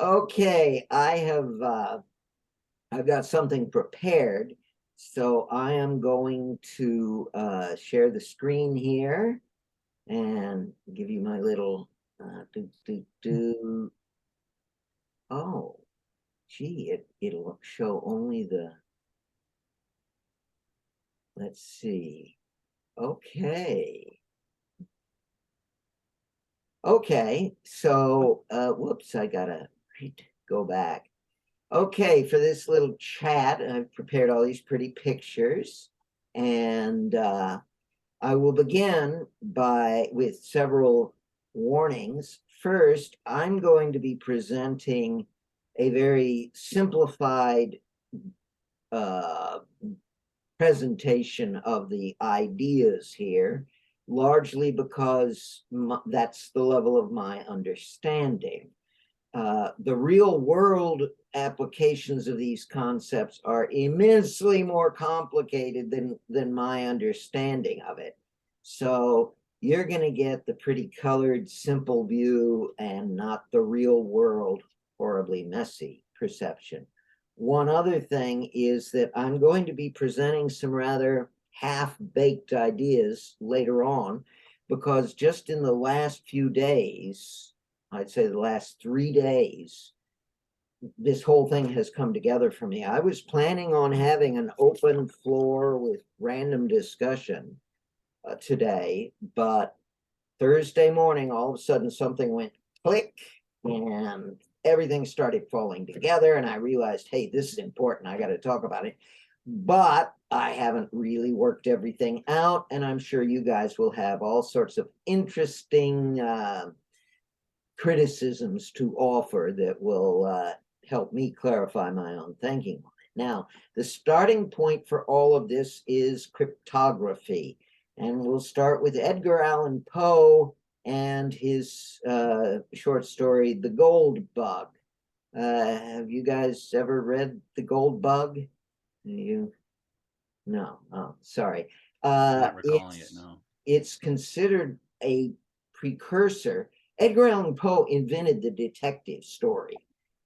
Okay, I've got something prepared, so I am going to share the screen here and give you my little do. Oh, gee, it'll show only the. Let's see. Okay. Okay, so whoops, I gotta go back. Okay, for this little chat, I've prepared all these pretty pictures, and I will begin with several warnings. First, I'm going to be presenting a very simplified uh, presentation of the ideas here, largely because that's the level of my understanding. The real world applications of these concepts are immensely more complicated than my understanding of it. So you're going to get the pretty colored, simple view and not the real world, horribly messy perception. One other thing is that I'm going to be presenting some rather half-baked ideas later on, because just in the last few days, I'd say the last 3 days, this whole thing has come together for me. I was planning on having an open floor with random discussion today, but Thursday morning, all of a sudden something went click and everything started falling together. And I realized, hey, this is important. I got to talk about it. But I haven't really worked everything out. And I'm sure you guys will have all sorts of interesting criticisms to offer that will help me clarify my own thinking on it. Now, the starting point for all of this is cryptography. And we'll start with Edgar Allan Poe and his short story, The Gold Bug. Have you guys ever read The Gold Bug? You? No. Oh, sorry. Not recalling it, no. It's considered a precursor. Edgar Allan Poe invented the detective story,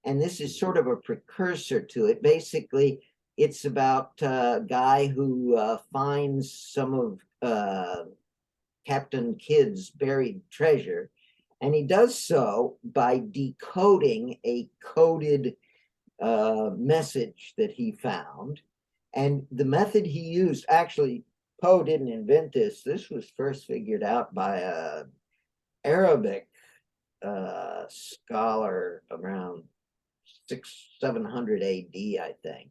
and this is sort of a precursor to it. Basically, it's about a guy who finds some of Captain Kidd's buried treasure, and he does so by decoding a coded message that he found. And the method he used, actually, Poe didn't invent this. This was first figured out by a Arabic scholar around 700 AD, I think.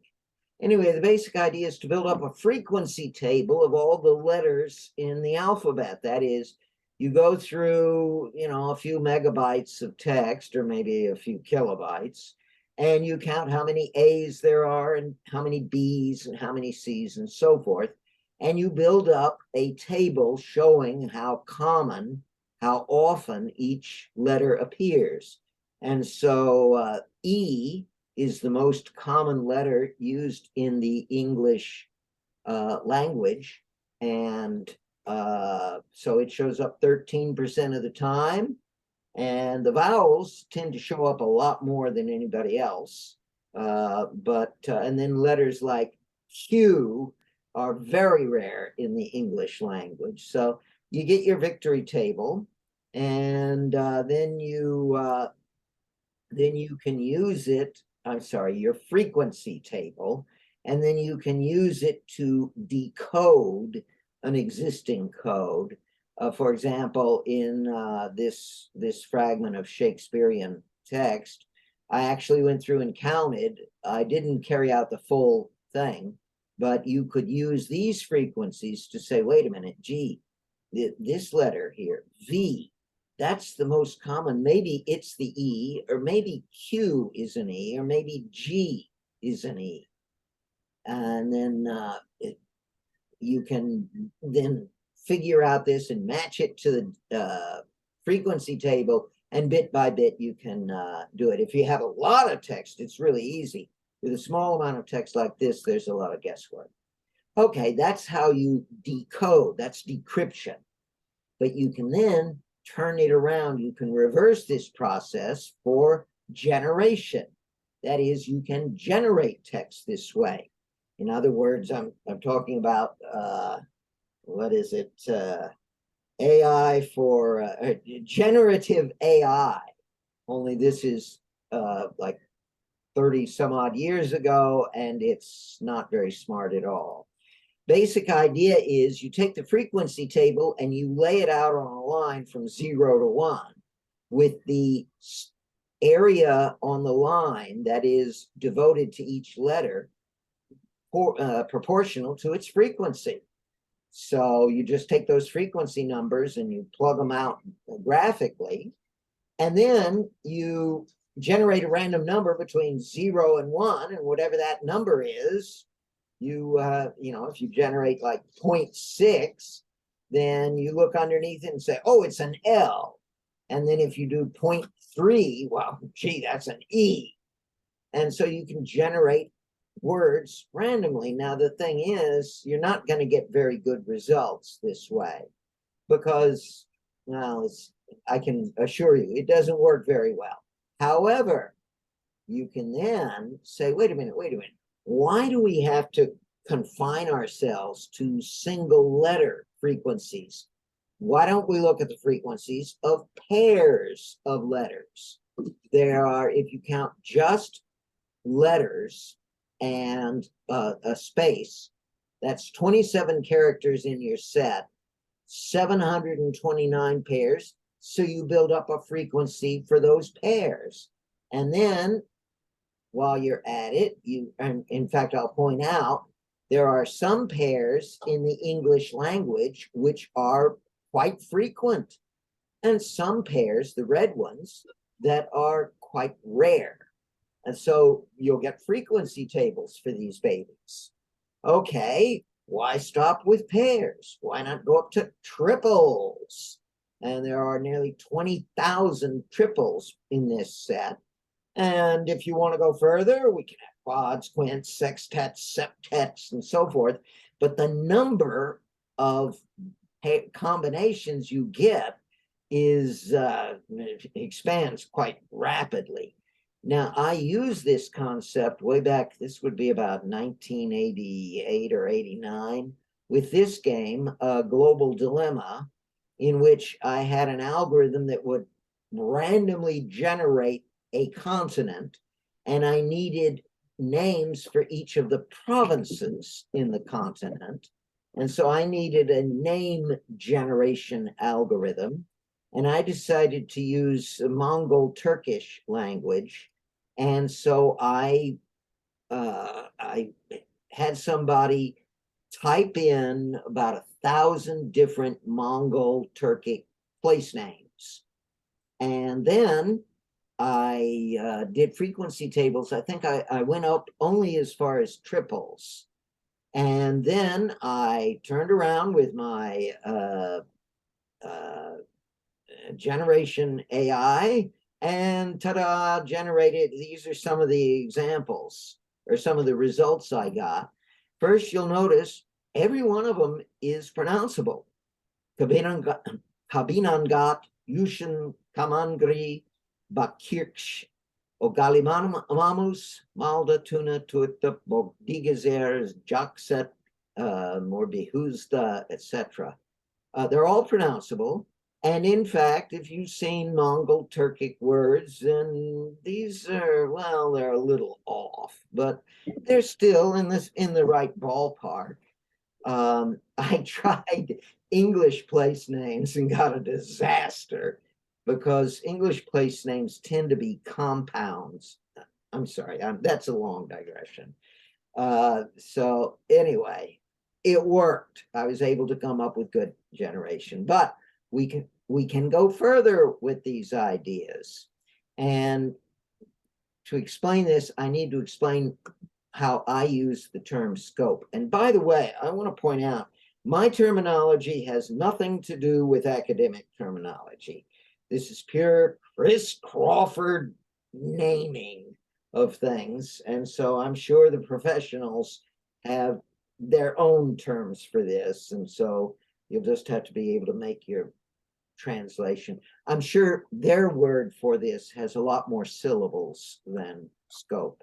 Anyway, the basic idea is to build up a frequency table of all the letters in the alphabet. That is, you go through, a few megabytes of text or maybe a few kilobytes, and you count how many A's there are and how many B's and how many C's and so forth. And you build up a table showing how often each letter appears. And so E is the most common letter used in the English language. And so it shows up 13% of the time. And the vowels tend to show up a lot more than anybody else. And then letters like Q are very rare in the English language. So you get your victory table, and then you can use it. I'm sorry, your frequency table, and then you can use it to decode an existing code. For example, in this fragment of Shakespearean text, I actually went through and counted. I didn't carry out the full thing, but you could use these frequencies to say, wait a minute, G, this letter here, V, that's the most common. Maybe it's the E, or maybe Q is an E, or maybe G is an E. And then you can then figure out this and match it to the frequency table, and bit by bit you can do it. If you have a lot of text, it's really easy. With a small amount of text like this, there's a lot of guesswork. Okay, that's how you decode. That's decryption. But you can then turn it around. You can reverse this process for generation. That is, you can generate text this way. In other words, I'm talking about what is it? AI for generative AI. Only this is like 30 some odd years ago, and it's not very smart at all. Basic idea is you take the frequency table and you lay it out on a line from 0 to 1 with the area on the line that is devoted to each letter proportional to its frequency. So you just take those frequency numbers and you plug them out graphically, and then you generate a random number between 0 and 1, and whatever that number is, you know, if you generate like 0.6, then you look underneath it and say, oh, it's an L. And then if you do 0.3, well, gee, that's an E. And so you can generate words randomly. Now, the thing is, you're not going to get very good results this way because, well, I can assure you, it doesn't work very well. However, you can then say, wait a minute, why do we have to confine ourselves to single letter frequencies? Why don't we look at the frequencies of pairs of letters? There are, if you count just letters and a space, that's 27 characters in your set, 729 pairs. So you build up a frequency for those pairs. And then while you're at it, and in fact, I'll point out, there are some pairs in the English language which are quite frequent, and some pairs, the red ones, that are quite rare. And so you'll get frequency tables for these babies. Okay, why stop with pairs? Why not go up to triples? And there are nearly 20,000 triples in this set. And if you want to go further, we can have quads, quints, sextets, septets, and so forth. But the number of combinations you get is expands quite rapidly. Now, I use this concept way back, this would be about 1988 or 89, with this game, Global Dilemma, in which I had an algorithm that would randomly generate a continent, and I needed names for each of the provinces in the continent. And so I needed a name generation algorithm, and I decided to use Mongol Turkish language. And so I had somebody type in about 1,000 different Mongol Turkic place names. And then I did frequency tables. I think I went up only as far as triples. And then I turned around with my generation AI, and ta-da, generated. These are some of the examples or some of the results I got. First, you'll notice every one of them is pronounceable. Kabinangat, Yushin, Kamangri, Bakirch, Ogalimamus, Malda, Tuna, Tuta, Bogdigazer, Jakset, Morbihuzda, etc. They're all pronounceable. And in fact, if you've seen Mongol Turkic words, and these are, well, they're a little off, but they're still in the right ballpark. I tried English place names and got a disaster because English place names tend to be compounds. I'm sorry, that's a long digression. So anyway, it worked. I was able to come up with good generation, but we can go further with these ideas. And to explain this, I need to explain how I use the term scope. And by the way, I want to point out, my terminology has nothing to do with academic terminology. This is pure Chris Crawford naming of things. And so I'm sure the professionals have their own terms for this. And so you'll just have to be able to make your translation. I'm sure their word for this has a lot more syllables than scope.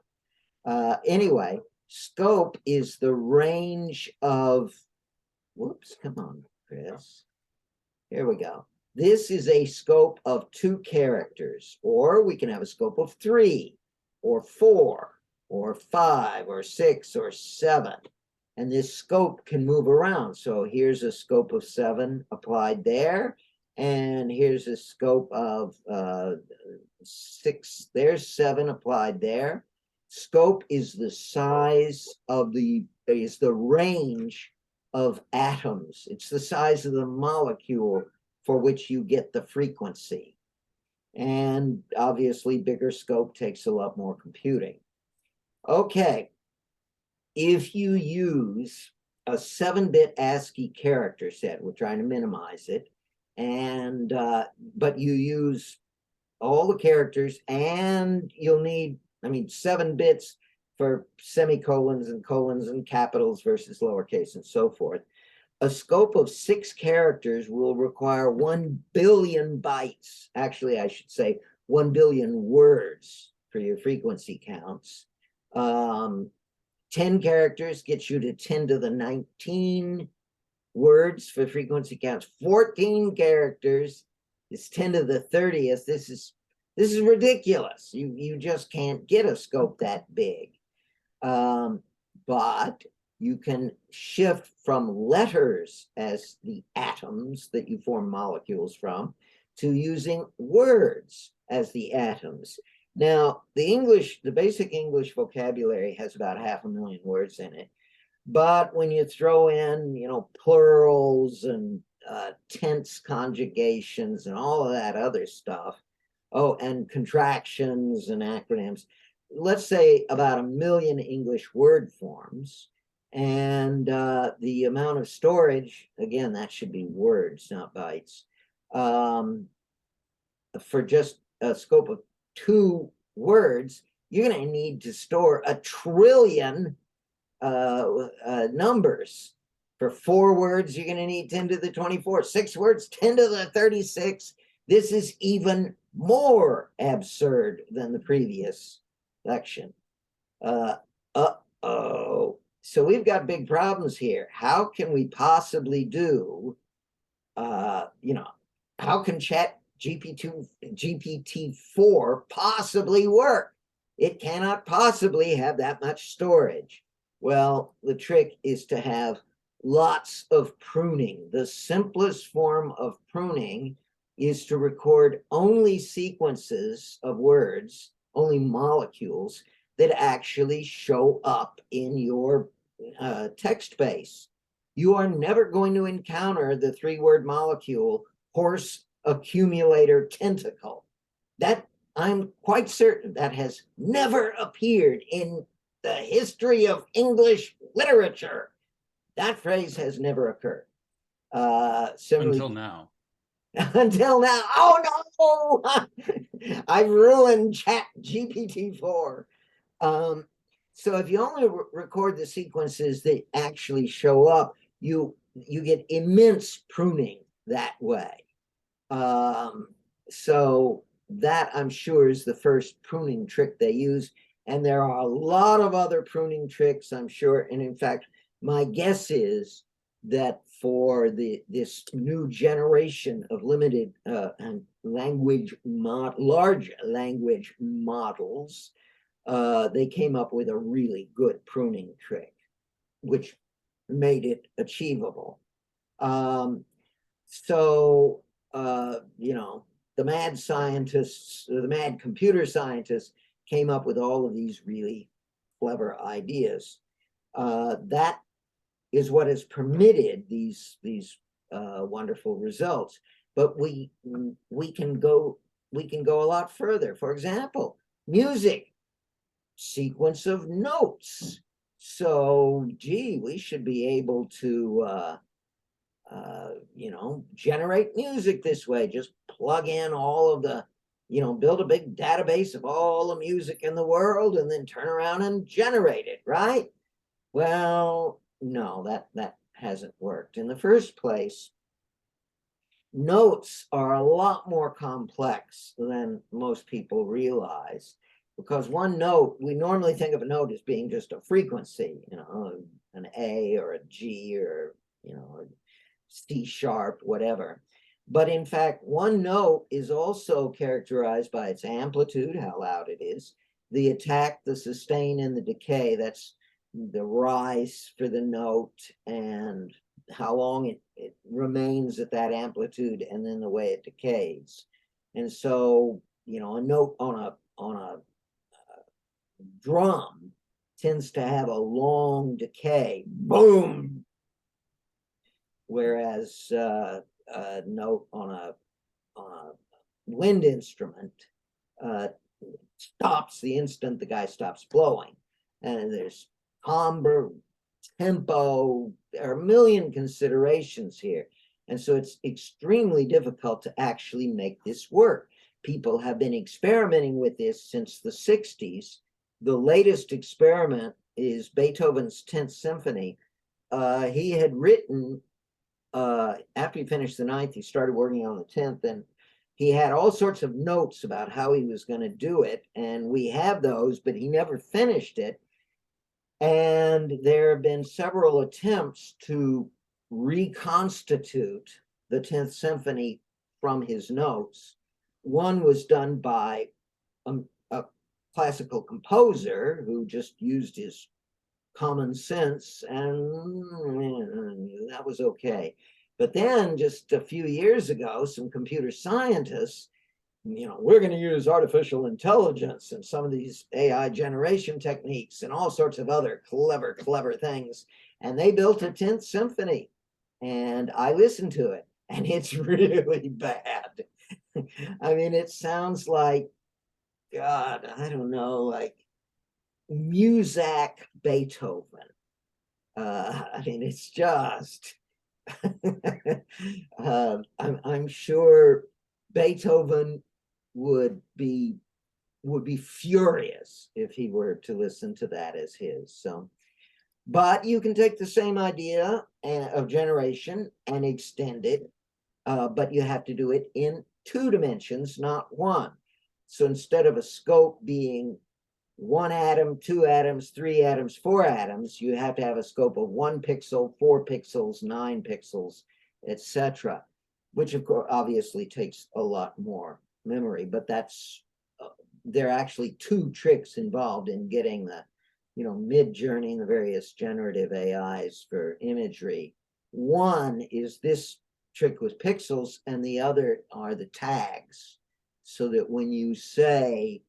Anyway, scope is the range of, whoops, come on, Chris. Here we go. This is a scope of 2 characters, or we can have a scope of 3, or 4, or 5, or 6, or 7. And this scope can move around. So here's a scope of 7 applied there. And here's a scope of 6. There's 7 applied there. Scope is the size of is the range of atoms. It's the size of the molecule for which you get the frequency. And obviously bigger scope takes a lot more computing. Okay, if you use a 7-bit ASCII character set, we're trying to minimize it, and but you use all the characters, and you'll need, 7 bits for semicolons and colons and capitals versus lowercase and so forth. A scope of 6 characters will require 1 billion bytes. Actually, I should say 1 billion words for your frequency counts. 10 characters gets you to 10 to the 19 words for frequency counts. 14 characters is 10 to the 30th. This is ridiculous. You just can't get a scope that big. But you can shift from letters as the atoms that you form molecules from to using words as the atoms. Now, the basic English vocabulary has about 500,000 words in it. But when you throw in, plurals and tense conjugations and all of that other stuff, and contractions and acronyms, let's say about 1 million English word forms. And the amount of storage, again, that should be words, not bytes, for just a scope of 2 words, you're going to need to store 1 trillion numbers. For 4 words, you're going to need 10 to the 24. 6 words, 10 to the 36. This is even more absurd than the previous section. So we've got big problems here. How can we possibly do, how can GPT-4 possibly work? It cannot possibly have that much storage. Well, the trick is to have lots of pruning. The simplest form of pruning is to record only sequences of words, only molecules that actually show up in your text base. You are never going to encounter the 3-word molecule horse accumulator tentacle. That, I'm quite certain, that has never appeared in the history of English literature. That phrase has never occurred. Until now. Until now. Oh no! I've ruined Chat GPT-4. So if you only record the sequences that actually show up, you get immense pruning that way. So that, I'm sure, is the first pruning trick they use. And there are a lot of other pruning tricks, I'm sure. And in fact, my guess is that for this new generation of limited and large language models, they came up with a really good pruning trick, which made it achievable. The mad scientists, the mad computer scientists, came up with all of these really clever ideas. That is what has permitted these wonderful results. But we can go a lot further. For example, music, sequence of notes. So, gee, we should be able to generate music this way. Just plug in all of the, build a big database of all the music in the world and then turn around and generate it, right? Well, no, that hasn't worked. In the first place, notes are a lot more complex than most people realize, because one note, we normally think of a note as being just a frequency, an A or a G or, a C sharp, whatever. But in fact, one note is also characterized by its amplitude, how loud it is, the attack, the sustain, and the decay. That's the rise for the note, and how long it remains at that amplitude, and then the way it decays. And so, a note on a drum tends to have a long decay, boom. Whereas a note on a wind instrument stops the instant the guy stops blowing. And there's timbre, tempo, there are a million considerations here. And so it's extremely difficult to actually make this work. People have been experimenting with this since the 60s. The latest experiment is Beethoven's 10th Symphony. He had written, after he finished the 9th, he started working on the 10th, and he had all sorts of notes about how he was going to do it. And we have those, but he never finished it. And there have been several attempts to reconstitute the 10th Symphony from his notes. One was done by a classical composer who just used his common sense, and that was okay. But then just a few years ago, some computer scientists, we're going to use artificial intelligence and some of these AI generation techniques and all sorts of other clever things. And they built a 10th Symphony, and I listened to it, and it's really bad. I mean, it sounds like, God, I don't know, like Muzak Beethoven. I mean, it's just, I'm sure Beethoven would be furious if he were to listen to that as his. So, but you can take the same idea of generation and extend it, but you have to do it in 2 dimensions, not 1. So instead of a scope being 1 atom, 2 atoms, 3 atoms, 4 atoms, you have to have a scope of 1 pixel, 4 pixels, 9 pixels, etc., which of course obviously takes a lot more memory. But that's there are actually 2 tricks involved in getting the Midjourney and the various generative AIs for imagery. One is this trick with pixels, and the other are the tags, so that when you say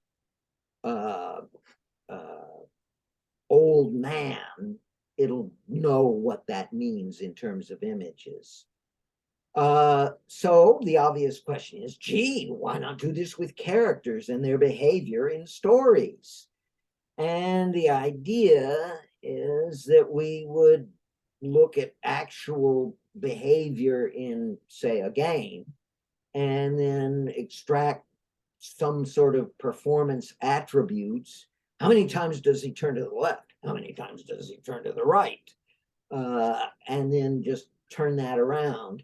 old man, it'll know what that means in terms of images. So the obvious question is, gee, why not do this with characters and their behavior in stories? And the idea is that we would look at actual behavior in, say, a game, and then extract some sort of performance attributes. How many times does he turn to the left? How many times does he turn to the right? And then just turn that around.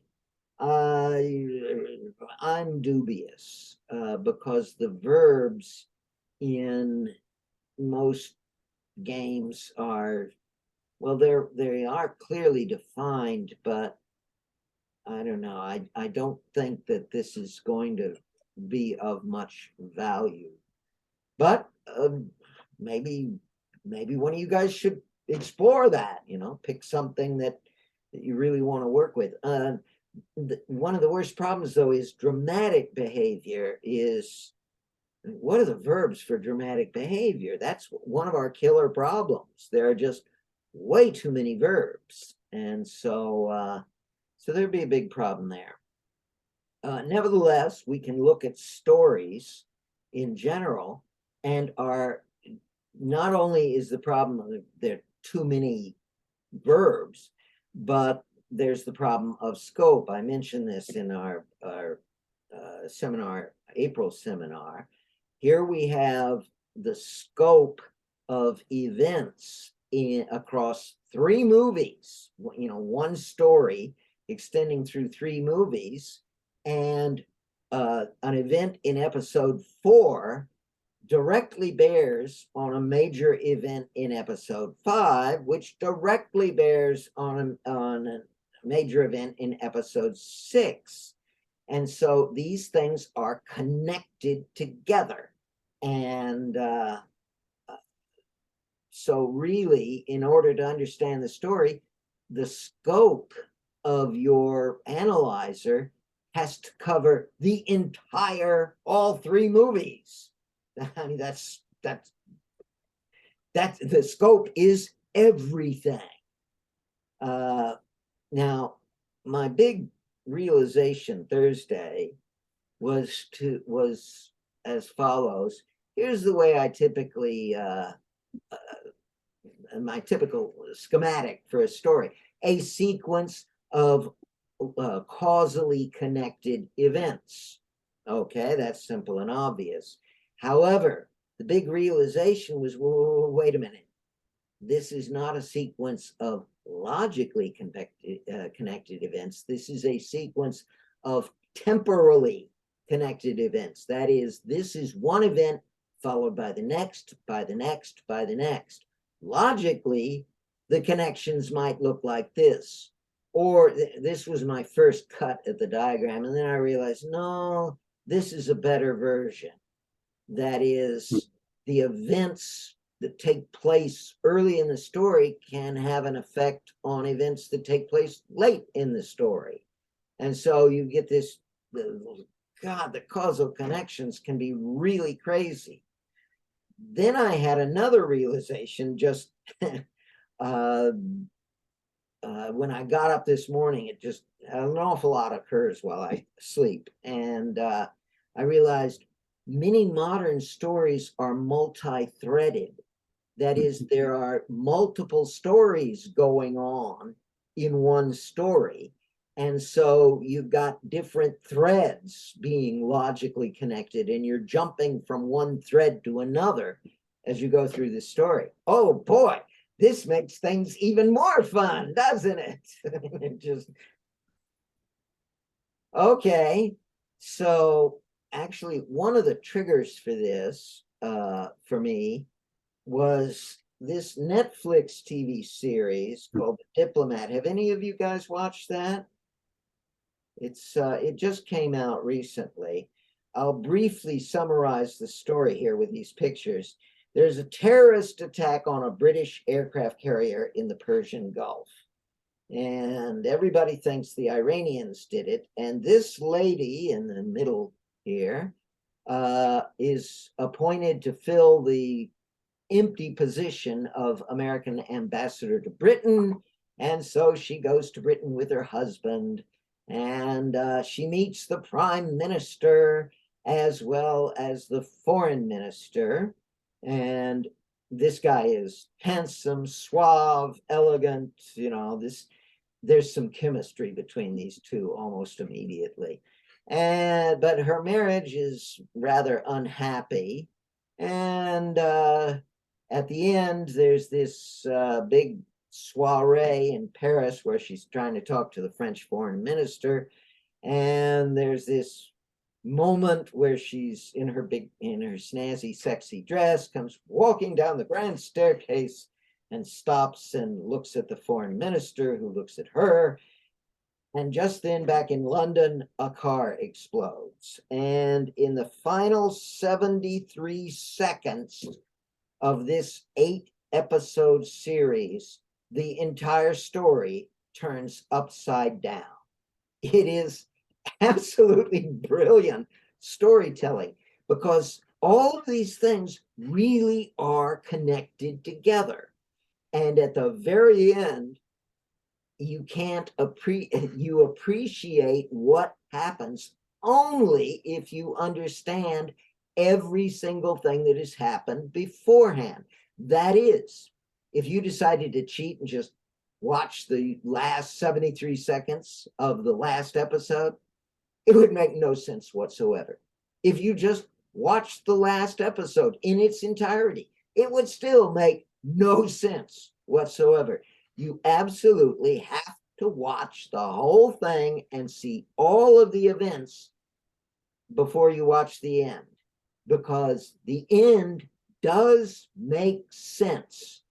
I'm dubious because the verbs in most games are, well, they are clearly defined, but I don't know. I don't think that this is going to be of much value. But maybe one of you guys should explore that. Pick something that you really want to work with. One of the worst problems, though, is dramatic behavior. What are the verbs for dramatic behavior? That's one of our killer problems. There are just way too many verbs, and so there'd be a big problem there. Nevertheless, we can look at stories in general, and not only is the problem of there are too many verbs, but there's the problem of scope. I mentioned this in our seminar, April seminar. Here we have the scope of events across 3 movies, one story extending through 3 movies. And an event in episode 4 directly bears on a major event in episode 5, which directly bears on a major event in episode 6. And so these things are connected together. And so really, in order to understand the story, the scope of your analyzer has to cover the entire, all 3 movies. I mean, that's the scope is everything. Now, my big realization Thursday was as follows. Here's the way I typically my typical schematic for a story: a sequence of causally connected events. Okay, that's simple and obvious. However, the big realization was, whoa, wait a minute. This is not a sequence of logically connected events. This is a sequence of temporally connected events. That is, this is one event followed by the next, by the next, by the next. Logically, the connections might look like this. Or this was my first cut at the diagram, and then I realized, no, this is a better version. That is, the events that take place early in the story can have an effect on events that take place late in the story. And so you get this, God, the causal connections can be really crazy. Then I had another realization just when I got up this morning. It just, an awful lot occurs while I sleep. And I realized many modern stories are multi-threaded. That is, there are multiple stories going on in one story. And so you've got different threads being logically connected, and you're jumping from one thread to another as you go through the story. Oh boy, this makes things even more fun, doesn't it? It just, okay. So actually, one of the triggers for this, for me, was this Netflix TV series called The Diplomat. Have any of you guys watched that? It just came out recently. I'll briefly summarize the story here with these pictures. There's a terrorist attack on a British aircraft carrier in the Persian Gulf. And everybody thinks the Iranians did it. And this lady in the middle here is appointed to fill the empty position of American ambassador to Britain. And so she goes to Britain with her husband, and she meets the prime minister as well as the foreign minister. And this guy is handsome, suave, elegant. There's some chemistry between these two almost immediately. But her marriage is rather unhappy. And at the end, there's this big soiree in Paris where she's trying to talk to the French foreign minister. And there's this moment where she's in her snazzy, sexy dress, comes walking down the grand staircase and stops and looks at the foreign minister, who looks at her. And just then, back in London, a car explodes. And in the final 73 seconds of this 8-episode series, the entire story turns upside down. It is absolutely brilliant storytelling, because all of these things really are connected together. And at the very end, you appreciate what happens only if you understand every single thing that has happened beforehand. That is, if you decided to cheat and just watch the last 73 seconds of the last episode, it would make no sense whatsoever. If you just watched the last episode in its entirety, it would still make no sense whatsoever. You absolutely have to watch the whole thing and see all of the events before you watch the end, because the end does make sense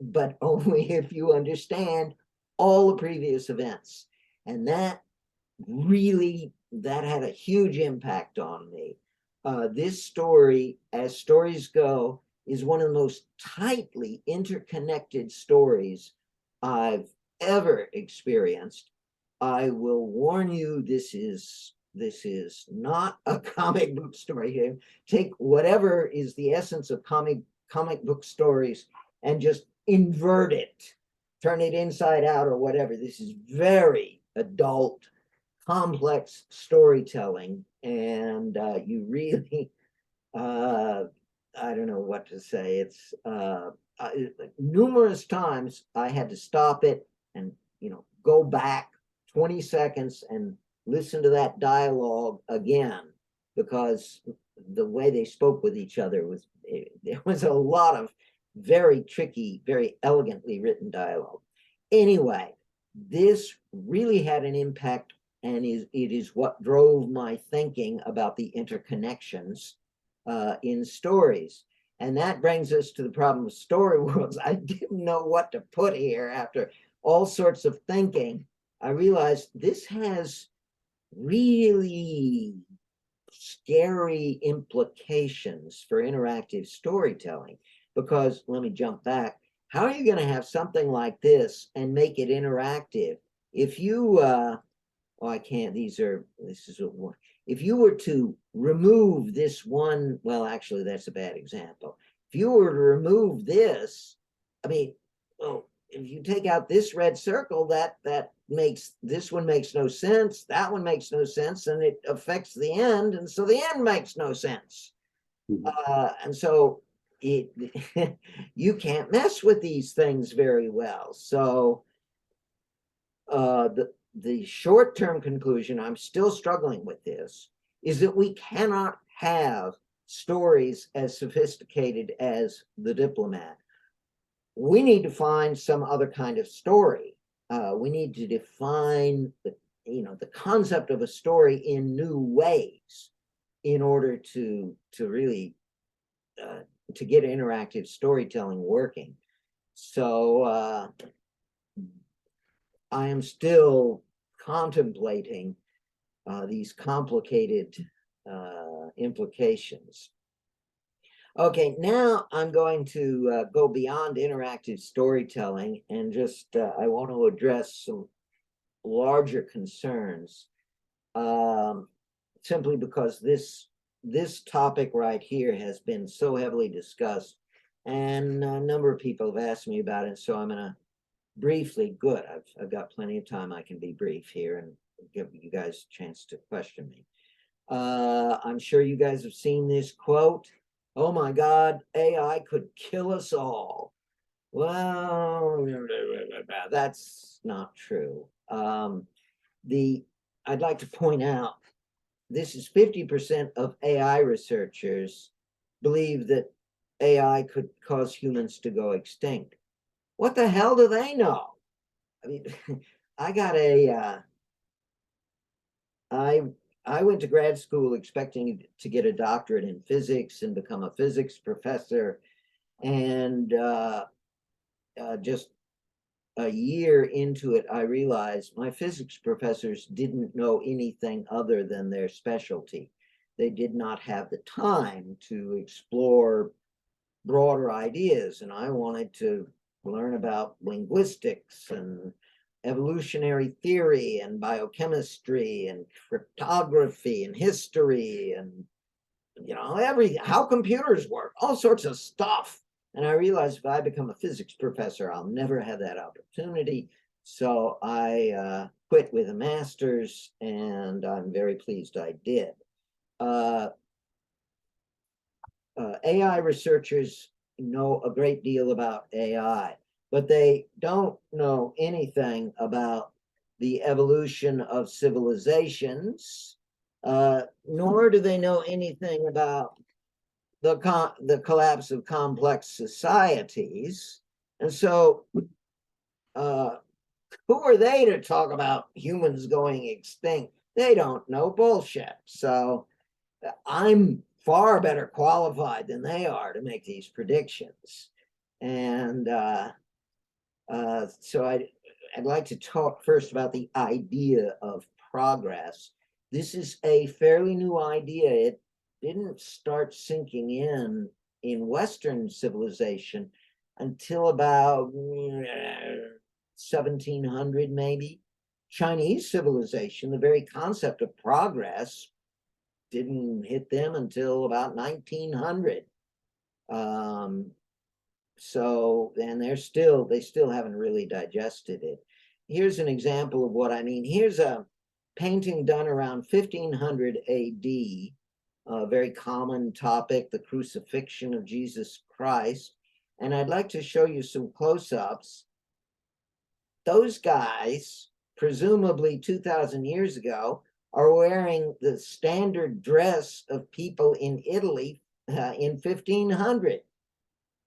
but only if you understand all the previous events. And that had a huge impact on me. This story, as stories go, is one of the most tightly interconnected stories I've ever experienced. I will warn you, this is not a comic book story here. Take whatever is the essence of comic book stories and just invert it, turn it inside out or whatever. This is very adult, complex storytelling, and you really, I don't know what to say. It's numerous times I had to stop it and go back 20 seconds and listen to that dialogue again, because the way they spoke with each other there was a lot of very tricky, very elegantly written dialogue. Anyway, this really had an impact, and it is what drove my thinking about the interconnections in stories. And that brings us to the problem of story worlds. I didn't know what to put here. After all sorts of thinking, I realized this has really scary implications for interactive storytelling, because let me jump back. How are you going to have something like this and make it interactive if you I can't, this is if you were to remove this one, well, actually that's a bad example. If you were to remove this, I mean, well, if you take out this red circle, that makes, this one makes no sense, that one makes no sense, and it affects the end, and so the end makes no sense. And so you can't mess with these things very well. So the short-term conclusion, I'm still struggling with this, is that we cannot have stories as sophisticated as The Diplomat. We need to find some other kind of story. We need to define the concept of a story in new ways in order to really to get interactive storytelling working. So I am still contemplating these complicated implications. Okay, now I'm going to go beyond interactive storytelling and just, I want to address some larger concerns, simply because this topic right here has been so heavily discussed, and a number of people have asked me about it, so I'm going to briefly, good, I've got plenty of time, I can be brief here and give you guys a chance to question me. I'm sure you guys have seen this quote, "Oh my God, AI could kill us all." Well, that's not true. I'd like to point out, this is 50% of AI researchers believe that AI could cause humans to go extinct. What the hell do they know? I mean, I got I went to grad school expecting to get a doctorate in physics and become a physics professor. And just a year into it, I realized my physics professors didn't know anything other than their specialty. They did not have the time to explore broader ideas. And I wanted to learn about linguistics and evolutionary theory and biochemistry and cryptography and history and how computers work, all sorts of stuff. And I realized if I become a physics professor, I'll never have that opportunity. So I quit with a master's, and I'm very pleased I did. AI researchers know a great deal about AI, but they don't know anything about the evolution of civilizations, nor do they know anything about the collapse of complex societies. And so who are they to talk about humans going extinct? They don't know bullshit. So I'm far better qualified than they are to make these predictions. And so I'd like to talk first about the idea of progress. This is a fairly new idea. It didn't start sinking in Western civilization until about 1700, maybe. Chinese civilization, the very concept of progress didn't hit them until about 1900. So, and they still haven't really digested it. Here's an example of what I mean. Here's a painting done around 1500 AD, a very common topic, the crucifixion of Jesus Christ. And I'd like to show you some close-ups. Those guys, presumably 2000 years ago, are wearing the standard dress of people in Italy in 1500.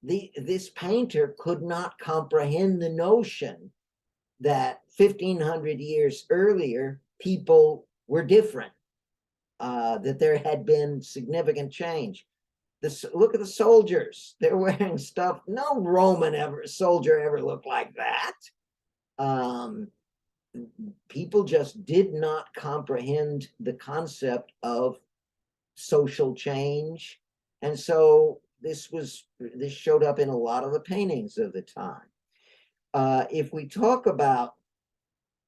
This painter could not comprehend the notion that 1500 years earlier people were different, that there had been significant change. Look at the soldiers. They're wearing stuff. No Roman soldier ever looked like that. People just did not comprehend the concept of social change. And so this showed up in a lot of the paintings of the time. If we talk about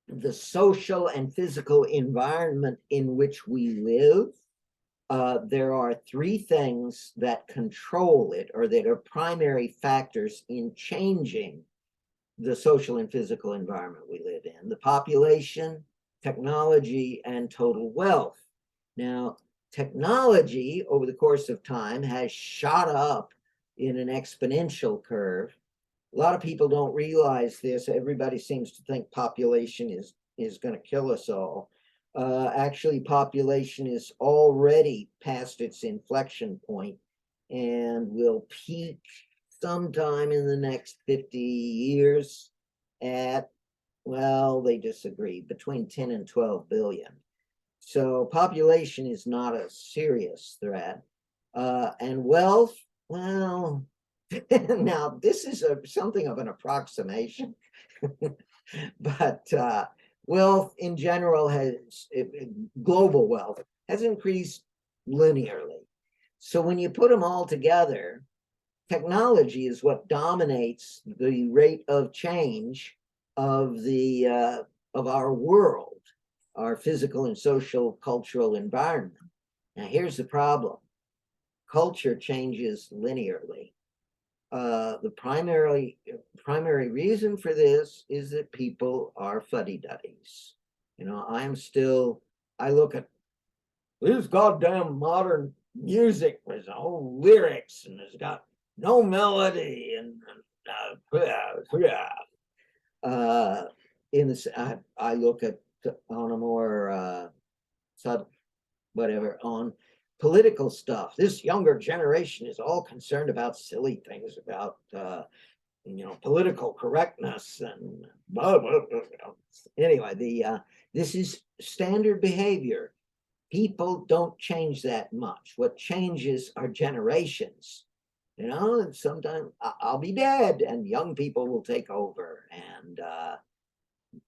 the social and physical environment in which we live, there are three things that control it, or that are primary factors in changing the social and physical environment we live in: the population, technology, and total wealth. Now, technology over the course of time has shot up in an exponential curve. A lot of people don't realize this. Everybody seems to think population is going to kill us all. Actually, population is already past its inflection point and will peak sometime in the next 50 years at, well, they disagree, between 10 and 12 billion. So population is not a serious threat. And wealth, well, now this is something of an approximation, but wealth in general global wealth has increased linearly. So when you put them all together, technology is what dominates the rate of change of our world, our physical and social cultural environment. Now here's the problem. Culture changes linearly. The primary reason for this is that people are fuddy-duddies. You know, I look at this goddamn modern music with no lyrics, and it's got no melody, and I look at on a more on political stuff. This younger generation is all concerned about silly things, about political correctness and blah, blah, blah, blah. Anyway, this is standard behavior. People don't change that much. What changes are generations. And sometimes I'll be dead and young people will take over, and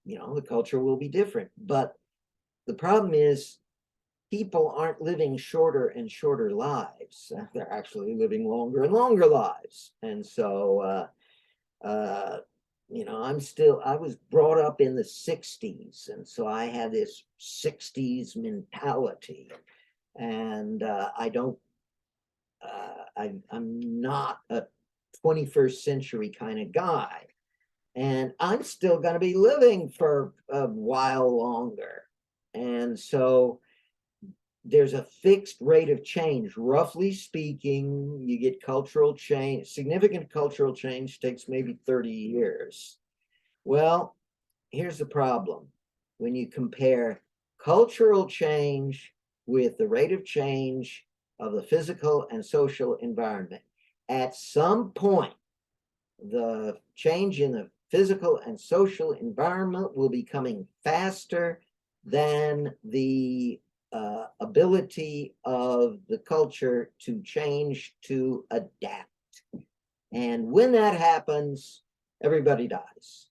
the culture will be different. But the problem is people aren't living shorter and shorter lives. They're actually living longer and longer lives. And so I was brought up in the 60s, and so I have this 60s mentality, and I'm not a 21st century kind of guy, and I'm still going to be living for a while longer. And so there's a fixed rate of change. Roughly speaking, you get cultural change. Significant cultural change takes maybe 30 years. Well, here's the problem. When you compare cultural change with the rate of change of the physical and social environment, at some point, the change in the physical and social environment will be coming faster than the ability of the culture to change, to adapt. And when that happens, everybody dies.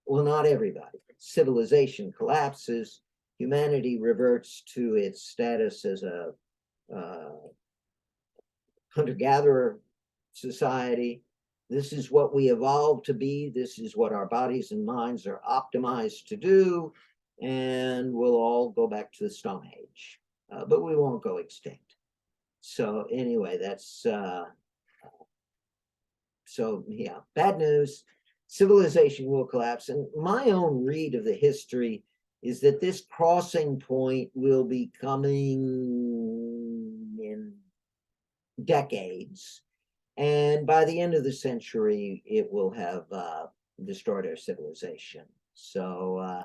Well, not everybody. Civilization collapses. Humanity reverts to its status as a hunter-gatherer society. This is what we evolved to be. This is what our bodies and minds are optimized to do. And we'll all go back to the Stone Age, but we won't go extinct. So anyway, that's so yeah, bad news. Civilization will collapse. And my own read of the history is that this crossing point will be coming in decades. And by the end of the century, it will have destroyed our civilization. So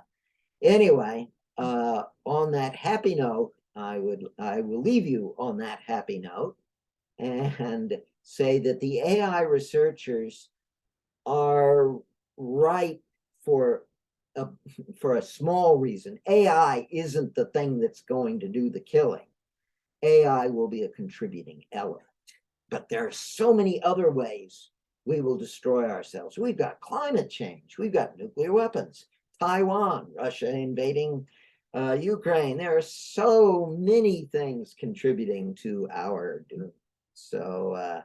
anyway, on that happy note, I will leave you on that happy note and say that the AI researchers are right for a small reason. AI isn't the thing that's going to do the killing. AI will be a contributing element. But there are so many other ways we will destroy ourselves. We've got climate change. We've got nuclear weapons. Taiwan, Russia invading Ukraine. There are so many things contributing to our doom. So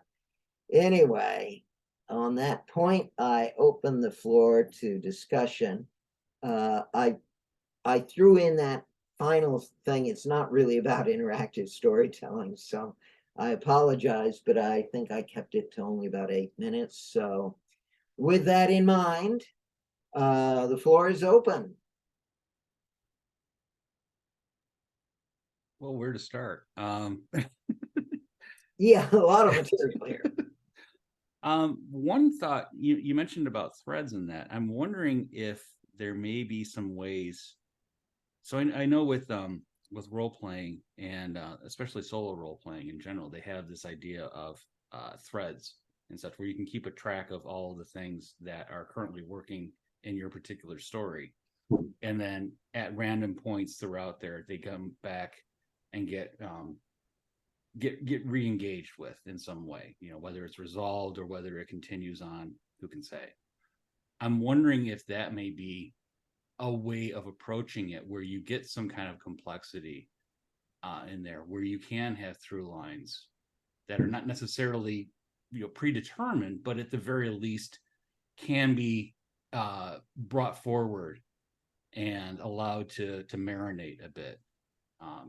anyway, on that point, I open the floor to discussion. I threw in that final thing. It's not really about interactive storytelling, so I apologize, but I think I kept it to only about 8 minutes. So with that in mind, the floor is open. Well, where to start? Yeah, a lot of material here. One thought you mentioned about threads in that. I'm wondering if there may be some ways. So I know with role playing and especially solo role playing in general, they have this idea of threads and such where you can keep a track of all of the things that are currently working in your particular story, and then at random points throughout there, they come back and get re-engaged with in some way, whether it's resolved or whether it continues on, who can say. I'm wondering if that may be a way of approaching it where you get some kind of complexity in there, where you can have through lines that are not necessarily predetermined, but at the very least can be brought forward and allowed to marinate a bit.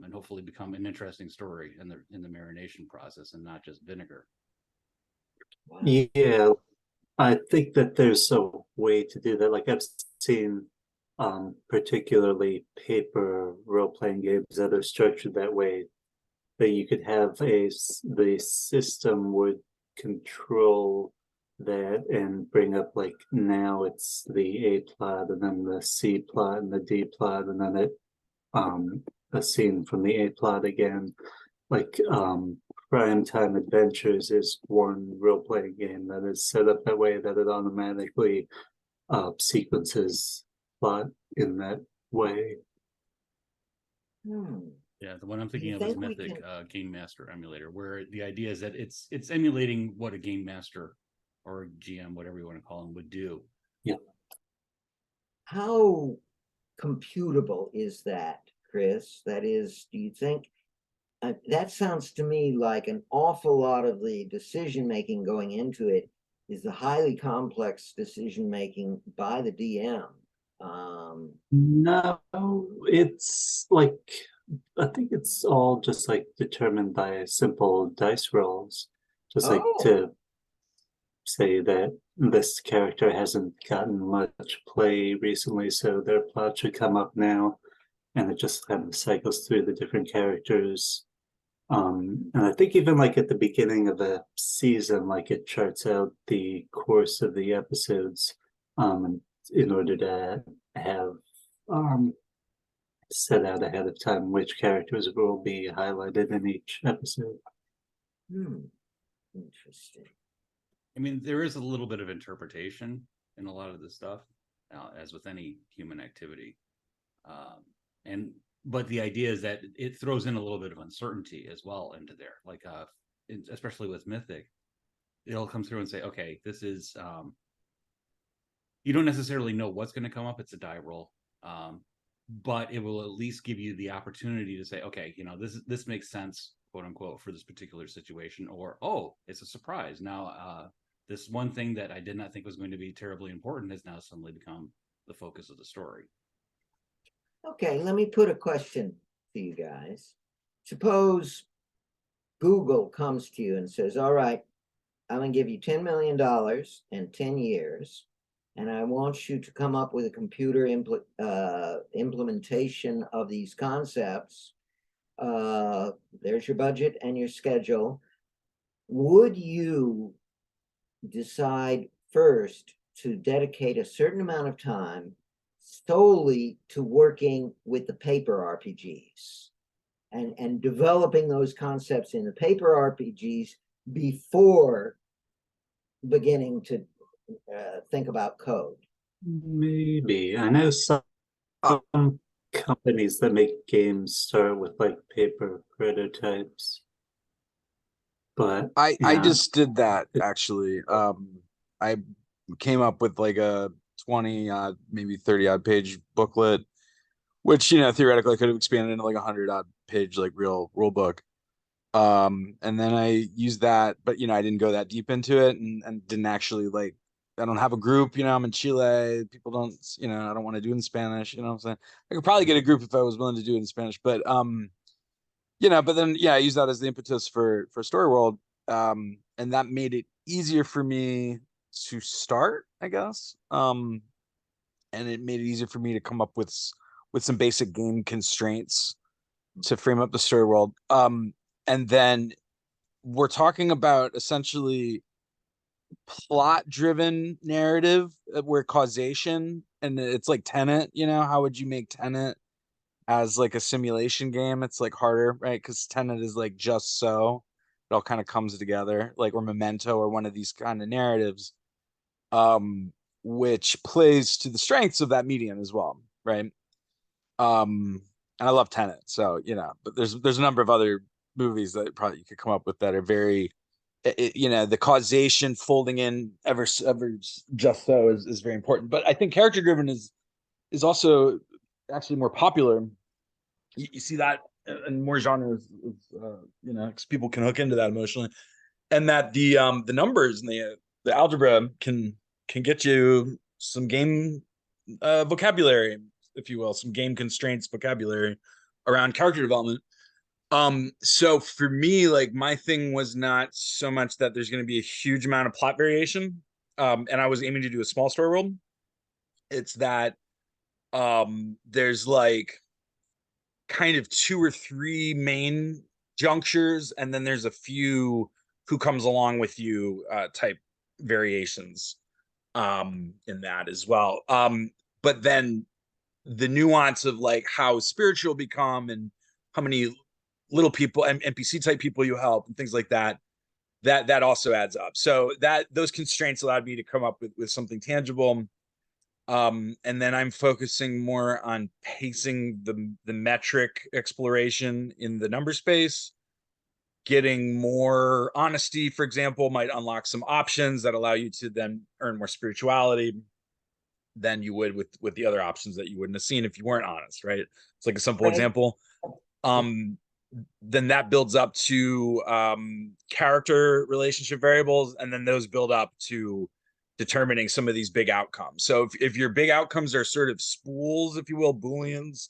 And hopefully become an interesting story in the marination process and not just vinegar. Wow. Yeah, I think that there's a way to do that. Like I've seen particularly paper role-playing games that are structured that way, that you could have the system would control that and bring up, like, now it's the A plot and then the C plot and the D plot and then it a scene from the A plot again. Like Prime Time Adventures is one role-playing game that is set up that way, that it automatically sequences plot in that way. Yeah, the one I'm thinking of is Mythic Game Master Emulator, where the idea is that it's emulating what a game master or GM, whatever you want to call him, would do. Yeah. How computable is that, Chris? That is, do you think that sounds to me like an awful lot of the decision making going into it is the highly complex decision making by the DM? No, it's like, I think it's all just like determined by simple dice rolls. Just like to say that this character hasn't gotten much play recently, so their plot should come up now. And it just kind of cycles through the different characters. And I think even like at the beginning of a season, like it charts out the course of the episodes in order to have set out ahead of time which characters will be highlighted in each episode. Interesting. I mean, there is a little bit of interpretation in a lot of this stuff, as with any human activity. But the idea is that it throws in a little bit of uncertainty as well into there, like especially with Mythic, it'll come through and say, okay, this is you don't necessarily know what's going to come up. It's a die roll. But it will at least give you the opportunity to say, okay, this makes sense, quote unquote, for this particular situation, or, oh, it's a surprise. Now, this one thing that I did not think was going to be terribly important has now suddenly become the focus of the story. Okay, let me put a question to you guys. Suppose Google comes to you and says, all right, I'm going to give you $10 million in 10 years, and I want you to come up with a computer implementation of these concepts. There's your budget and your schedule. Would you decide first to dedicate a certain amount of time solely to working with the paper RPGs and developing those concepts in the paper RPGs before beginning to think about code? Maybe. I know some companies that make games start with like paper prototypes. But I yeah, just did that actually. I came up with like a 20 odd, maybe 30 odd page booklet, which theoretically I could have expanded into like 100 odd page like real rule book. And then I used that, but I didn't go that deep into it and didn't actually like, I don't have a group, I'm in Chile. People don't, I don't want to do it in Spanish, what I'm saying? I could probably get a group if I was willing to do it in Spanish, but but then I use that as the impetus for Story World. And that made it easier for me to start, I guess. And it made it easier for me to come up with some basic game constraints to frame up the story world. And then we're talking about essentially plot-driven narrative where causation, and it's like Tenet, how would you make Tenet as like a simulation game? It's like harder, right? Because Tenet is like just so it all kind of comes together, like, or Memento or one of these kind of narratives, which plays to the strengths of that medium as well, right? And I love Tenet, so but there's a number of other movies that probably you could come up with that are very, the causation folding in ever just so is very important. But I think character driven is also actually more popular. You see that in more genres, because people can hook into that emotionally, and that the numbers and the algebra can get you some game vocabulary, if you will, some game constraints vocabulary around character development. So for me, like, my thing was not so much that there's going to be a huge amount of plot variation, and I was aiming to do a small story world. It's that there's like kind of 2 or 3 main junctures, and then there's a few who comes along with you type variations in that as well. But then the nuance of like how spiritual become and how many little people and NPC type people you help and things like that also adds up. So that those constraints allowed me to come up with something tangible. And then I'm focusing more on pacing the metric exploration in the number space. Getting more honesty, for example, might unlock some options that allow you to then earn more spirituality than you would with the other options that you wouldn't have seen if you weren't honest, right? It's like a simple example. Then that builds up to character relationship variables, and then those build up to determining some of these big outcomes. So if your big outcomes are sort of spools, if you will, Booleans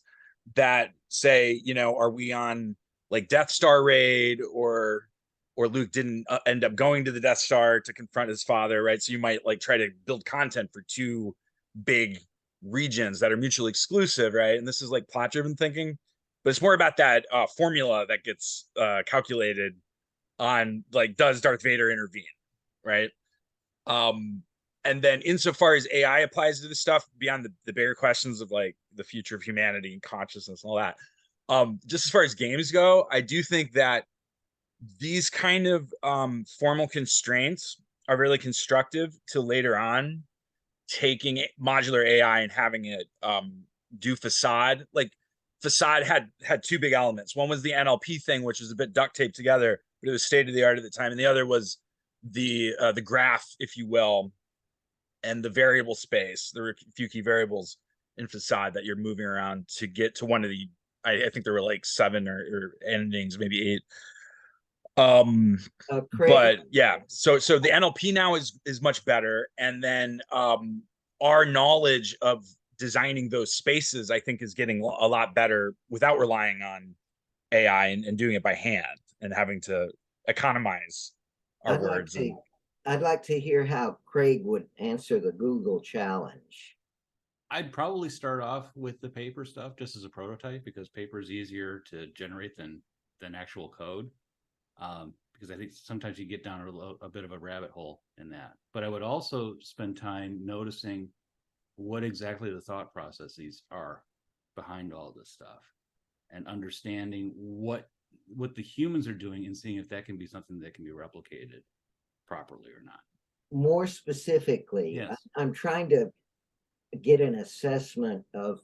that say, are we on like Death Star raid, or Luke didn't end up going to the Death Star to confront his father, right? So you might like try to build content for 2 big regions that are mutually exclusive, right? And this is like plot-driven thinking, but it's more about that formula that gets calculated on like, does Darth Vader intervene, right? And then insofar as AI applies to this stuff, beyond the bigger questions of like the future of humanity and consciousness and all that, just as far as games go, I do think that these kind of formal constraints are really constructive to later on taking modular AI and having it do Facade. Like Facade had two big elements. One was the NLP thing, which was a bit duct taped together, but it was state of the art at the time, and the other was the graph, if you will, and the variable space. There were a few key variables in Facade that you're moving around to get to one of the. I think there were like 7 or endings, maybe 8. Craig, But yeah, so the NLP now is much better, and then our knowledge of designing those spaces, I think, is getting a lot better without relying on AI and doing it by hand and having to economize our I'd like words. to, I'd like to hear how Craig would answer the Google challenge. I'd probably start off with the paper stuff just as a prototype, because paper is easier to generate than actual code. Because I think sometimes you get down a bit of a rabbit hole in that. But I would also spend time noticing what exactly the thought processes are behind all this stuff, and understanding what the humans are doing, and seeing if that can be something that can be replicated properly or not. More specifically, Yes. I'm trying to get an assessment of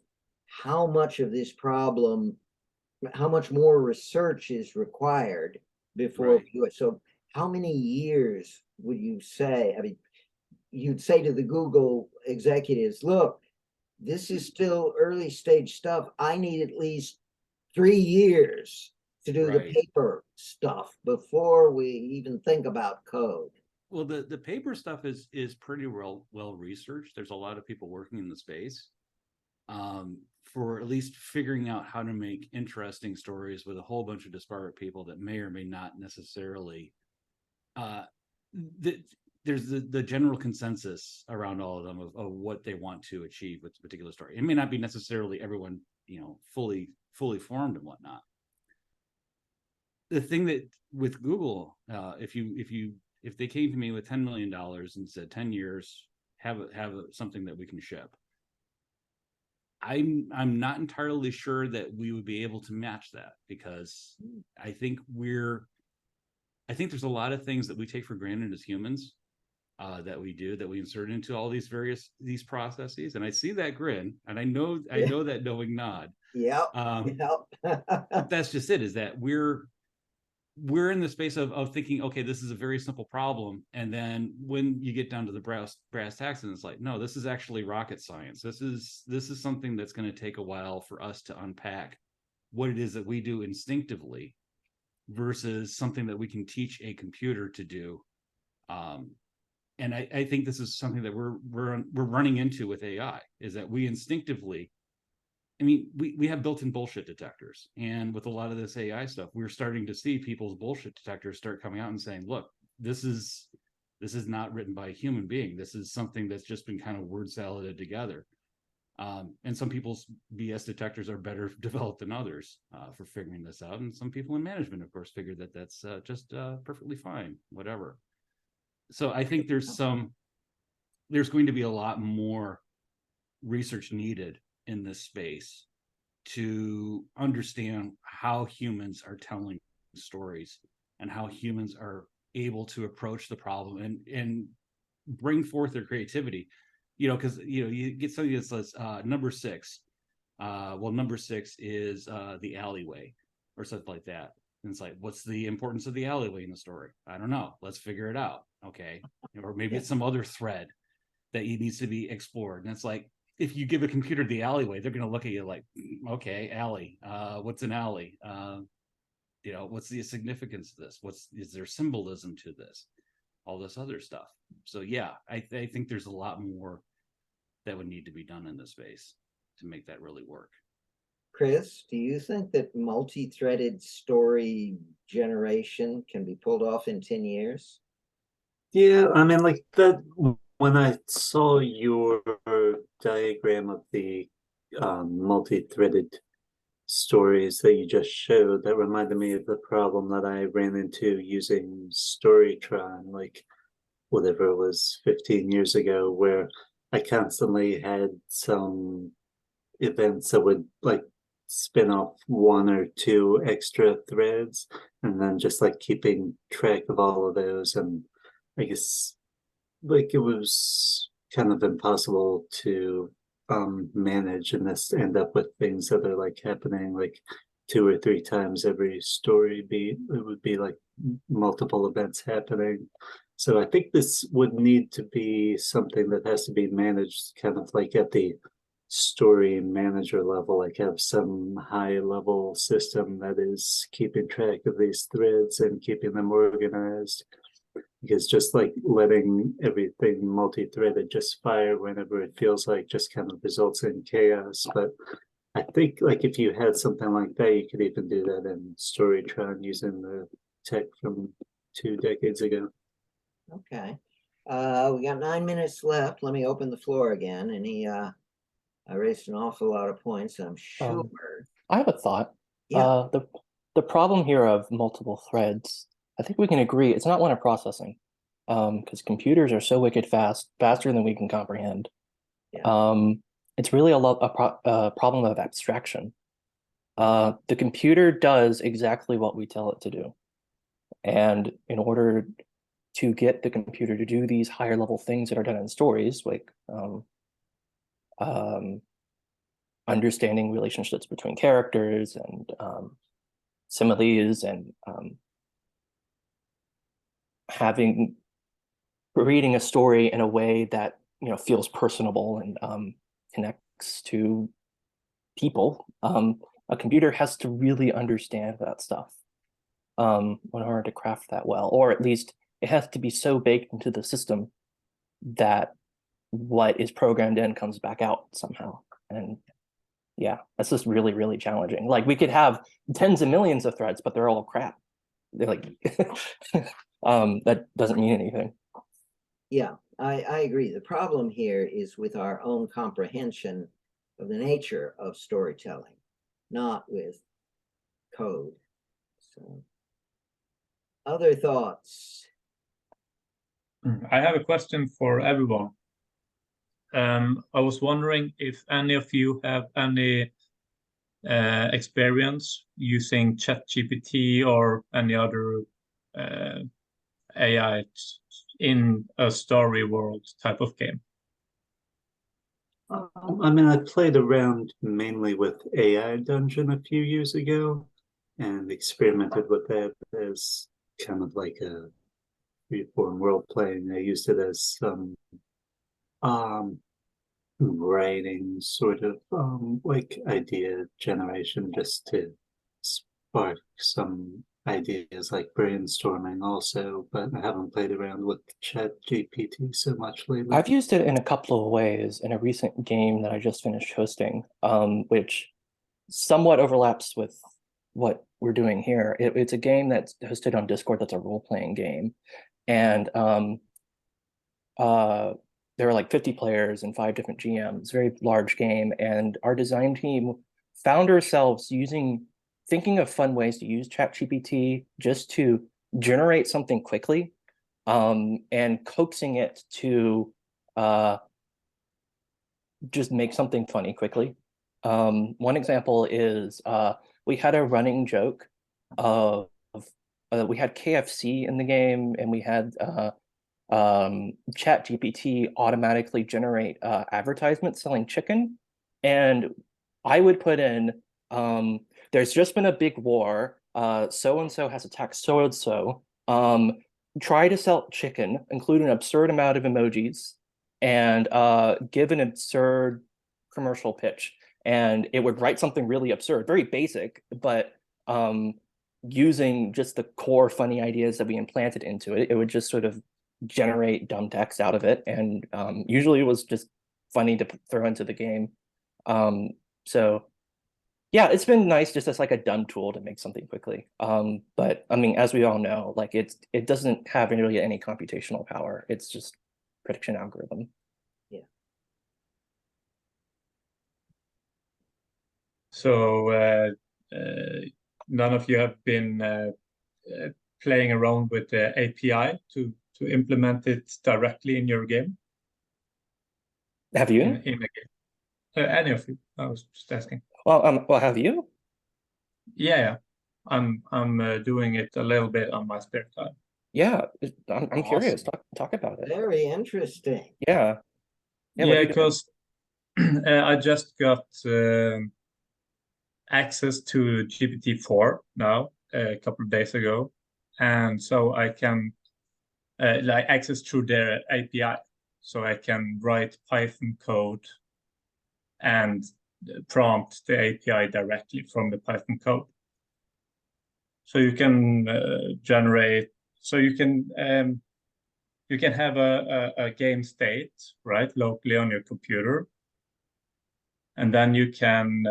how much of this problem, how much more research is required before Right. we do it. So how many years would you say? I mean, you'd say to the Google executives, look, this is still early stage stuff. I need at least 3 years to do the Right. paper stuff before we even think about code. Well, the paper stuff is pretty well researched. There's a lot of people working in the space, for at least figuring out how to make interesting stories with a whole bunch of disparate people that may or may not necessarily. There's the general consensus around all of them of what they want to achieve with a particular story. It may not be necessarily everyone, fully formed and whatnot. The thing that with Google, if they came to me with $10 million and said 10 years, have something that we can ship, I'm not entirely sure that we would be able to match that, because I think there's a lot of things that we take for granted as humans, that we insert into all these processes. And I see that grin, and I know that knowing nod. Yep. That's just it, is that we're in the space of thinking, okay, this is a very simple problem, and then when you get down to the brass tacks, and it's like, no, this is actually rocket science. This is something that's going to take a while for us to unpack what it is that we do instinctively versus something that we can teach a computer to do. And I think this is something that we're running into with AI, is that we instinctively, I mean, we have built-in bullshit detectors, and with a lot of this AI stuff, we're starting to see people's bullshit detectors start coming out and saying, look, this is not written by a human being. This is something that's just been kind of word saladed together. And some people's BS detectors are better developed than others, for figuring this out. And some people in management, of course, figure that that's just perfectly fine, whatever. So I think there's going to be a lot more research needed in this space to understand how humans are telling stories, and how humans are able to approach the problem and bring forth their creativity. Because you get something that says number 6. Well, number 6 is the alleyway or something like that. And it's like, what's the importance of the alleyway in the story? I don't know. Let's figure it out. Okay. Or maybe it's some other thread that needs to be explored. And it's like, if you give a computer the alleyway, they're going to look at you like, okay, alley. What's an alley? What's the significance of this? Is there symbolism to this? All this other stuff. So yeah, I think there's a lot more that would need to be done in this space to make that really work. Chris, do you think that multi-threaded story generation can be pulled off in 10 years? Yeah, I mean, like that, when I saw your diagram of the multi-threaded stories that you just showed, that reminded me of the problem that I ran into using Storytron, like whatever it was 15 years ago, where I constantly had some events that would like spin off 1 or 2 extra threads, and then just like keeping track of all of those. And I guess like it was kind of impossible to manage and this end up with things that are like happening like 2 or 3 times every story beat. It would be like multiple events happening. So I think this would need to be something that has to be managed kind of like at the story manager level, like have some high level system that is keeping track of these threads and keeping them organized. Because just like letting everything multi-threaded just fire whenever it feels like just kind of results in chaos. But I think like if you had something like that, you could even do that in Storytron using the tech from 2 decades ago. Okay. We got 9 minutes left. Let me open the floor again. I raised an awful lot of points, I'm sure. I have a thought. Yeah. The problem here of multiple threads, I think we can agree it's not one of processing. Because computers are so wicked fast, faster than we can comprehend. Yeah. It's really a problem of abstraction. The computer does exactly what we tell it to do. And in order to get the computer to do these higher level things that are done in stories, like understanding relationships between characters and similes and creating a story in a way that feels personable and connects to people. A computer has to really understand that stuff in order to craft that well, or at least it has to be so baked into the system that what is programmed in comes back out somehow. And yeah, that's just really, really challenging. Like we could have tens of millions of threads, but they're all crap. They're like, that doesn't mean anything. Yeah, I agree. The problem here is with our own comprehension of the nature of storytelling, not with code. So, other thoughts? I have a question for everyone. I was wondering if any of you have any experience using ChatGPT or any other AI in a story world type of game. I mean, I played around mainly with AI Dungeon a few years ago and experimented with that as kind of like a freeform role playing. I used it as some writing sort of like idea generation just to spark some ideas like brainstorming also, but I haven't played around with ChatGPT so much lately. I've used it in a couple of ways in a recent game that I just finished hosting, which somewhat overlaps with what we're doing here. It's a game that's hosted on Discord that's a role-playing game. And there are like 50 players and 5 different GMs, very large game. And our design team found ourselves thinking of fun ways to use ChatGPT just to generate something quickly, and coaxing it to just make something funny quickly. One example is we had a running joke of we had KFC in the game, and we had ChatGPT automatically generate advertisements selling chicken, and I would put in there's just been a big war, so and so has attacked so and so, try to sell chicken, include an absurd amount of emojis, and give an absurd commercial pitch. And it would write something really absurd, very basic, but using just the core funny ideas that we implanted into it, it would just sort of generate dumb text out of it. And usually it was just funny to throw into the game. So yeah, it's been nice just as like a dumb tool to make something quickly. But I mean, as we all know, like it doesn't have really any computational power. It's just prediction algorithm. Yeah. So none of you have been playing around with the API to implement it directly in your game? Have you? In a game? Any of you? I was just asking. Well, have you? Yeah. I'm doing it a little bit on my spare time. Yeah, I'm curious. Awesome. Talk about it. Very interesting. Yeah. Yeah, what are Yeah, you doing? because I just got access to GPT-4 now a couple of days ago, and so I can like access through their API, so I can write Python code and prompt the API directly from the Python code. So you can generate, so you can have a game state, right, locally on your computer. And then you can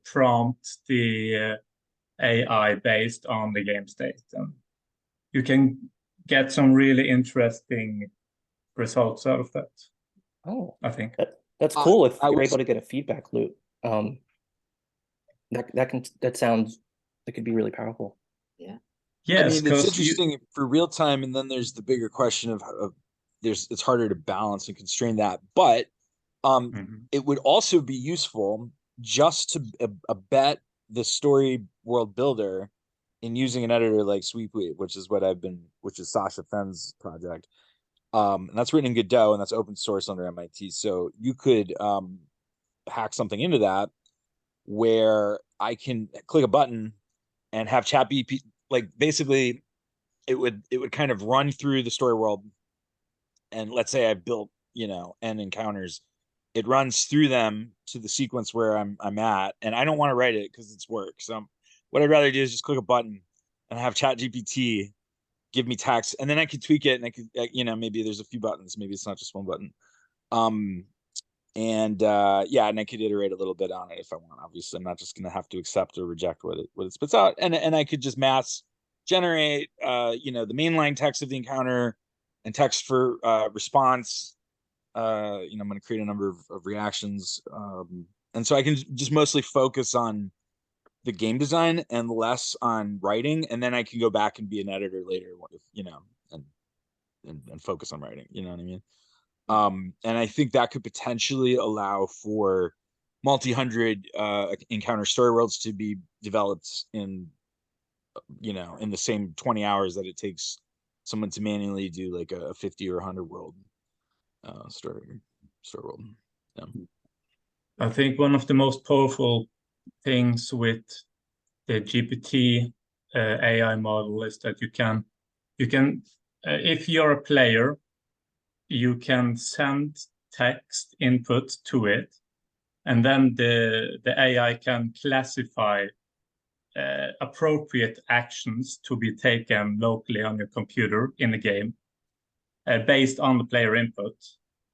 prompt the AI based on the game state. And you can get some really interesting results out of that, Oh, I think. that's cool if I you're was able to get a feedback loop. That sounds that could be really powerful. I Yes, mean, it's because you, interesting for real time, and then there's the bigger question of it's harder to balance and constrain that. But Mhm. it would also be useful just to abet the story world builder in using an editor like Sweetweave, which is Sasha Fenn's project. And that's written in Godot and that's open source under MIT. So you could hack something into that where I can click a button and have ChatGPT, like basically it would kind of run through the story world, and let's say I've built n encounters, it runs through them to the sequence where I'm at, and I don't want to write it because it's work. So what I'd rather do is just click a button and have ChatGPT give me text, and then I could tweak it, and I could maybe there's a few buttons, maybe it's not just one button. And yeah, and I could iterate a little bit on it if I want. Obviously, I'm not just going to have to accept or reject what it spits out, and I could just mass generate the mainline text of the encounter and text for response. I'm going to create a number of reactions, and so I can just mostly focus on the game design and less on writing, and then I can go back and be an editor later, and focus on writing. You know what I mean? And I think that could potentially allow for multi-hundred encounter story worlds to be developed in the same 20 hours that it takes someone to manually do like a 50 or 100 world story world. Yeah. I think one of the most powerful things with the GPT AI model is that you can if you're a player, you can send text input to it, and then the AI can classify appropriate actions to be taken locally on your computer in the game based on the player input.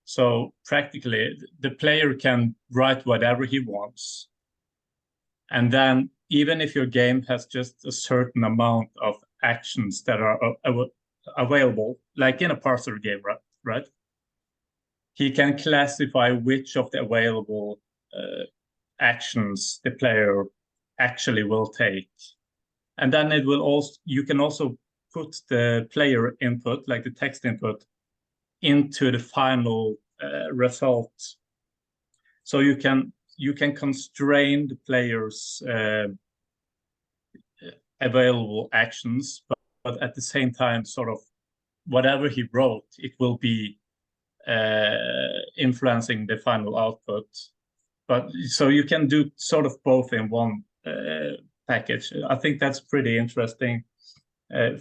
So practically, the player can write whatever he wants. And then even if your game has just a certain amount of actions that are available, like in a parser game, right? He can classify which of the available actions the player actually will take. And then you can also put the player input, like the text input, into the final result. So you can constrain the player's available actions, but at the same time, sort of whatever he wrote, it will be influencing the final output. But so you can do sort of both in one package. I think that's pretty interesting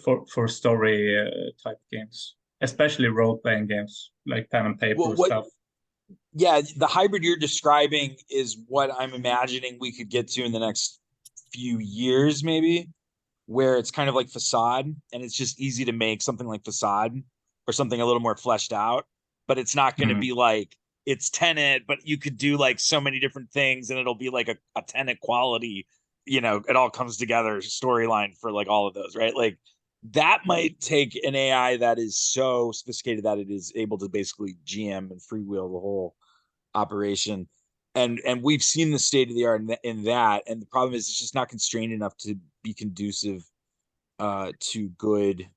for story type games, especially role-playing games like pen and paper stuff. Yeah, the hybrid you're describing is what I'm imagining we could get to in the next few years, maybe, where it's kind of like Facade, and it's just easy to make something like Facade or something a little more fleshed out, but it's not going to be like it's Tenet, but you could do like so many different things, and it'll be like a Tenet quality. It all comes together storyline for like all of those, right? Like that might take an AI that is so sophisticated that it is able to basically GM and freewheel the whole operation. And we've seen the state of the art in that. And the problem is it's just not constrained enough to be conducive to good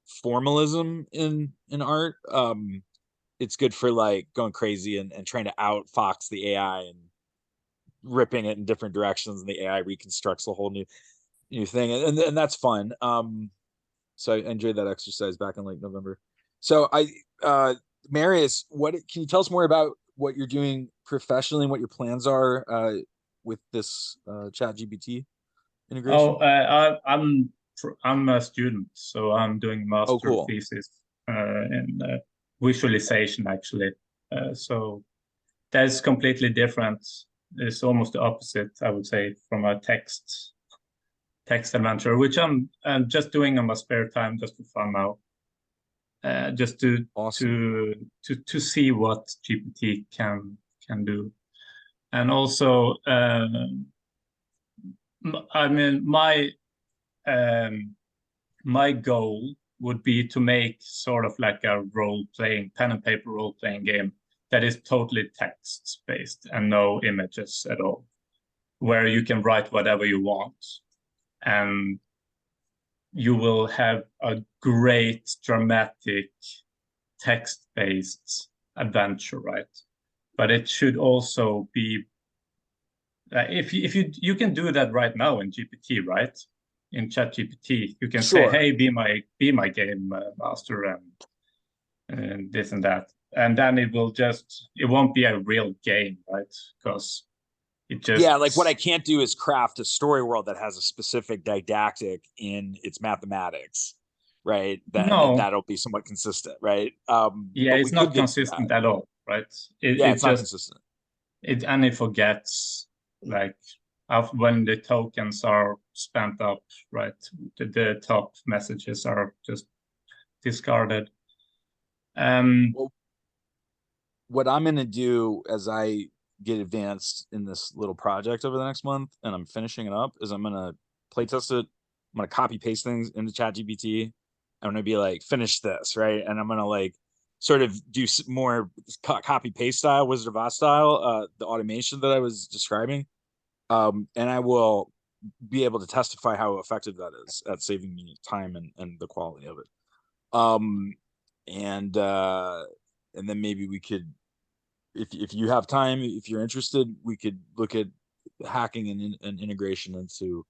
formalism in art. It's good for like going crazy and trying to outfox the AI and ripping it in different directions, and the AI reconstructs a whole new thing, and that's fun. So I enjoyed that exercise back in like November. So Marius, what can you tell us more about what you're doing professionally and what your plans are with this ChatGPT integration? Oh, I'm a student, so I'm doing master cool. thesis in visualization actually. So that's completely different. It's almost the opposite, I would say, from a text adventure, which I'm just doing on my spare time just for fun now. Just Awesome. to see what GPT can do, and also I mean my goal would be to make sort of like a pen and paper role playing game that is totally text based and no images at all, where you can write whatever you want and you will have a great dramatic text-based adventure, right? But it should also be if you can do that right now in GPT, right? In ChatGPT, you can Sure. say, "Hey, be my game master," and this and that, and then it won't be a real game, right? Because it just Yeah, like what I can't do is craft a story world that has a specific didactic in its mathematics, right? no, That'll be somewhat consistent, right? yeah, But it's we could not get to consistent that. at all, right? Yeah, It it's not just consistent. it forgets like when the tokens are spent up, right? The top messages are just discarded. Well, what I'm gonna do as I get advanced in this little project over the next month and I'm finishing it up is I'm gonna playtest it. I'm gonna copy paste things into ChatGPT. I'm gonna be like, finish this, right? And I'm gonna like sort of do more copy paste style, Wizard of Oz style, the automation that I was describing. And I will be able to testify how effective that is at saving me time and the quality of it. And then maybe we could, if you have time, if you're interested, we could look at hacking and integration into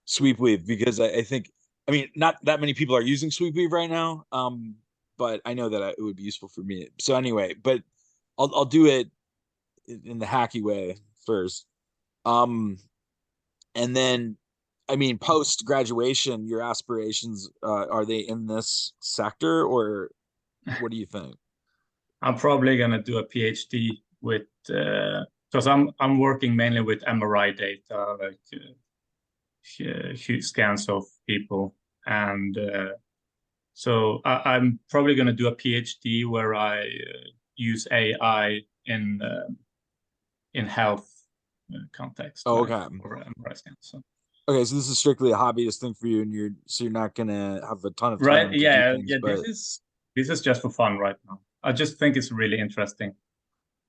Sweepweave, because I think, I mean, not that many people are using Sweepweave right now, but I know that it would be useful for me. So anyway, but I'll do it in the hacky way first. And then, I mean, post graduation, your aspirations, are they in this sector, or what do you think? I'm probably gonna do a PhD with because I'm working mainly with MRI data, like scans of people, and so I'm probably gonna do a PhD where I use AI in health context, Oh, like okay. for MRI scans. So. Okay, so this is strictly a hobbyist thing for you, and you're not gonna have a ton of Right? time to do Yeah, things, yeah. but This is just for fun right now. I just think it's really interesting.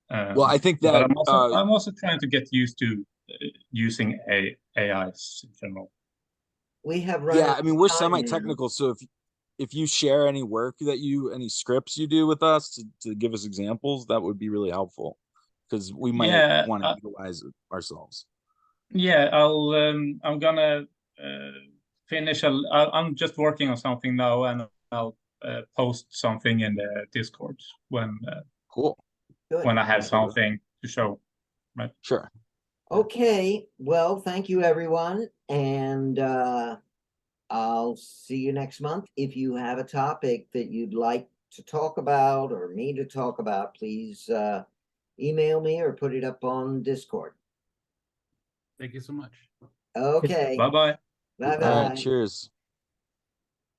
well, I think But that I'm also trying to get used to using AIs in general. We have run yeah, out I mean, of we're time now. semi-technical, so if you share any work that any scripts you do with us to give us examples, that would be really helpful, because we might Yeah, want to utilize it ourselves. yeah. I'm gonna finish. I'm just working on something now, and I'll post something in the Discord Cool. Good. when I have something to show. Right. Sure. Okay, well, thank you, everyone, and I'll see you next month. If you have a topic that you'd like to talk about or me to talk about, please email me or put it up on Discord. Thank you so much. Okay, Bye bye. bye All right. bye. Cheers.